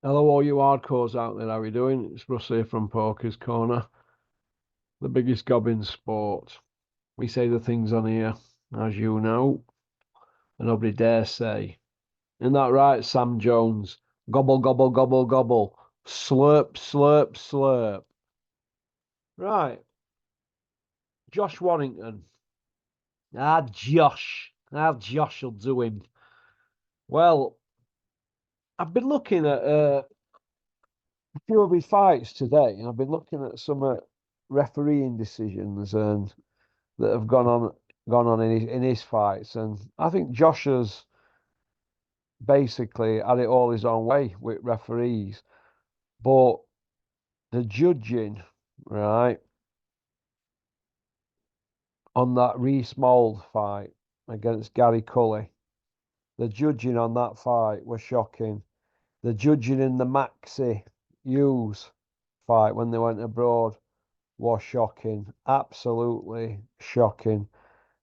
Hello, all you hardcores out there. How are you doing? It's Russ here from Poker's Corner, the biggest gob in sport. We say the things on here, as you know, and nobody dare say. Isn't that right, Sam Jones? Gobble, gobble, gobble, gobble. Slurp, slurp, slurp. Right, Josh Warrington. Josh. Josh will do him. Well, I've been looking at a few of his fights today, and I've been looking at some refereeing decisions and that have gone on in his fights, and I think Josh has basically had it all his own way with referees, but the judging, right, on that Reese Mould fight against Gary Cully, the judging on that fight was shocking. The judging in the Maxi Hughes fight when they went abroad was shocking, absolutely shocking.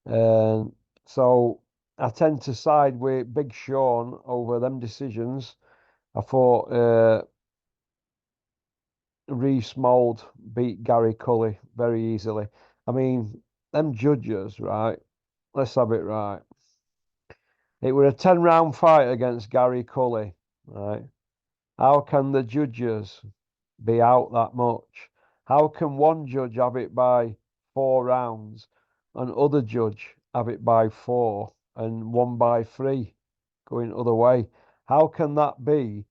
And so I tend to side with Big Sean over them decisions. I thought Reese Mould beat Gary Cully very easily. I mean, them judges, right? Let's have it right. It were a 10-round fight against Gary Cully, right? How can the judges be out that much? How can one judge have it by 4 rounds and other judge have it by 4 and one by 3 going other way? How can that be?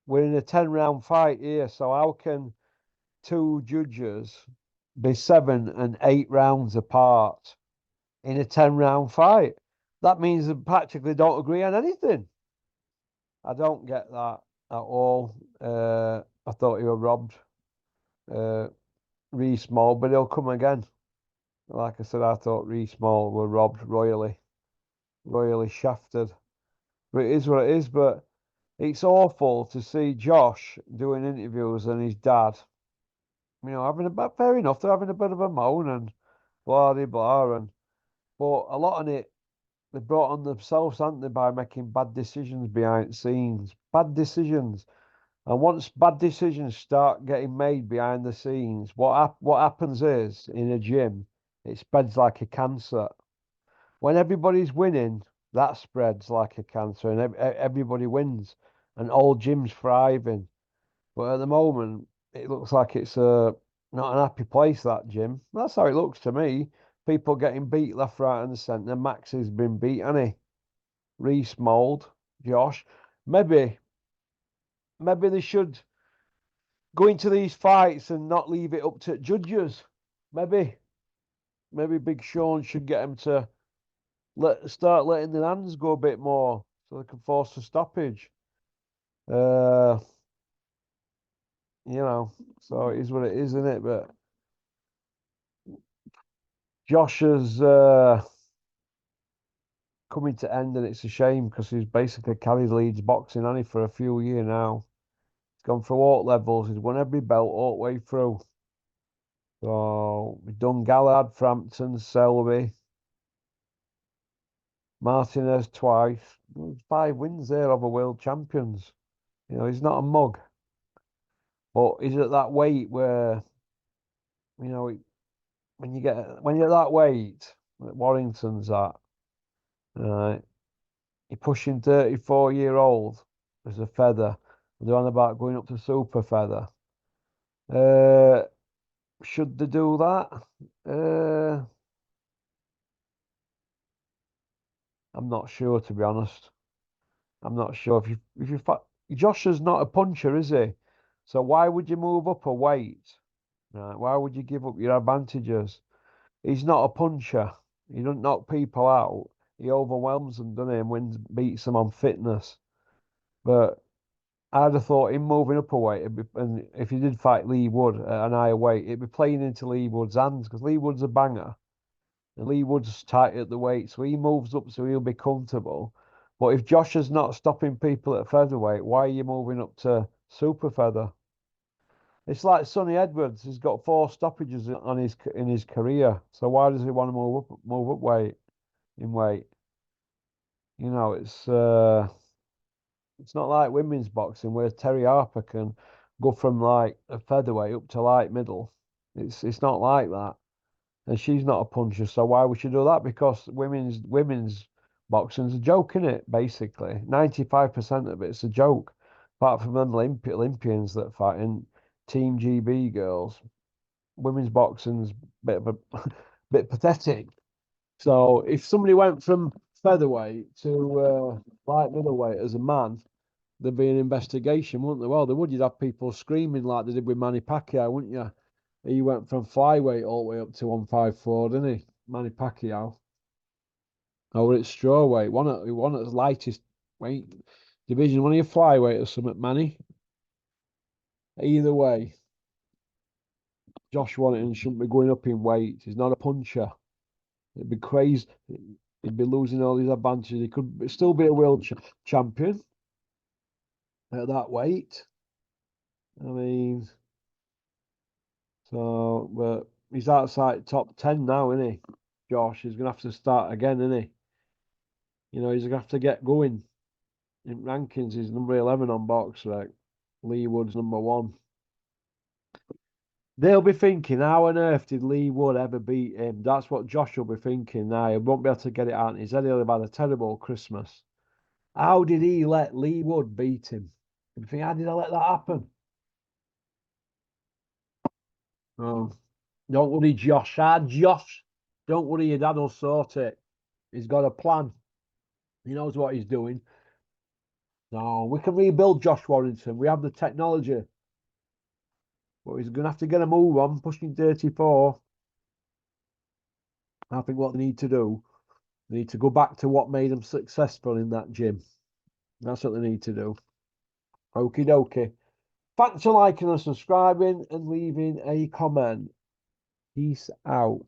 We're in a 10-round fight here, so how can two judges be 7 and 8 rounds apart in a 10-round fight? That means they practically don't agree on anything. I don't get that at all. I thought he was robbed. Uh, Reece Small, but he'll come again. Like I said, I thought Reece Small were robbed royally, royally shafted. But it is what it is. But it's awful to see Josh doing interviews and his dad, having a bit, fair enough, they're having a bit of a moan and blah, blah, blah. But a lot of it, they brought on themselves, haven't they, by making bad decisions behind the scenes. Bad decisions. And once bad decisions start getting made behind the scenes, what happens is in a gym, it spreads like a cancer. When everybody's winning, that spreads like a cancer, and everybody wins, and all gyms thriving. But at the moment, it looks like it's not an happy place, that gym. That's how it looks to me. People getting beat left, right, and centre. Max has been beat, hasn't he? Reese Mould, Josh. Maybe, maybe they should go into these fights and not leave it up to judges. Maybe, maybe Big Sean should get him to start letting the hands go a bit more so they can force a stoppage. Uh, so it is what it is, isn't it? But Josh has coming to end, and it's a shame because he's basically carried Leeds boxing on it for a few years now. He's gone through all levels. He's won every belt all the way through. So we've done Galahad, Frampton, Selby, Martinez twice. There's 5 wins there over world champions. He's not a mug, but he's at that weight where you know when you're at that weight that Warrington's at, right? You're pushing 34-year-old as a feather. They're on about going up to super feather. Uh, should they do that? Uh, I'm not sure, to be honest. I'm not sure Josh is not a puncher, is he? So why would you move up a weight? Right? Why would you give up your advantages? He's not a puncher. He doesn't knock people out. He overwhelms them, doesn't he? And beats them on fitness. But I'd have thought him moving up a weight, and if he did fight Lee Wood at an higher weight, it'd be playing into Lee Wood's hands because Lee Wood's a banger. And Lee Wood's tight at the weight, so he moves up so he'll be comfortable. But if Josh is not stopping people at featherweight, why are you moving up to super feather? It's like Sonny Edwards. He's got 4 stoppages in his career. So why does he want to move up weight in weight? It's It's not like women's boxing where Terry Harper can go from like a featherweight up to light middle. It's not like that. And she's not a puncher, so why would she do that? Because women's boxing's a joke, is it? Basically, 95% of it's a joke, apart from them Olympians that fight in Team GB girls. Women's boxing's a bit of a bit pathetic. So if somebody went from featherweight to light middleweight as a man, there'd be an investigation, wouldn't there? Well, they would. You'd have people screaming like they did with Manny Pacquiao, wouldn't you? He went from flyweight all the way up to 154, didn't he? Manny Pacquiao. Over at strawweight, one at the lightest weight division, one of your flyweight or something, Manny. Either way, Josh Warrington shouldn't be going up in weight. He's not a puncher. It'd be crazy. He'd be losing all his advantages. He could still be a world champion at that weight. I mean, so, but he's outside top 10 now, isn't he? Josh, he's going to have to start again, isn't he? You know, he's going to have to get going. In rankings, he's number 11 on BoxRec. Lee Wood's number 1. They'll be thinking, how on earth did Lee Wood ever beat him? That's what Josh will be thinking now. He won't be able to get it out. He said he'll have had a terrible Christmas. How did he let Lee Wood beat him? You think, how did I let that happen? Oh, don't worry, Josh. Josh, don't worry, your dad will sort it. He's got a plan. He knows what he's doing. No, we can rebuild Josh Warrington. We have the technology. But he's going to have to get a move on, pushing 34. I think what they need to do, they need to go back to what made them successful in that gym. That's what they need to do. Okie dokie. Thanks for liking and subscribing and leaving a comment. Peace out.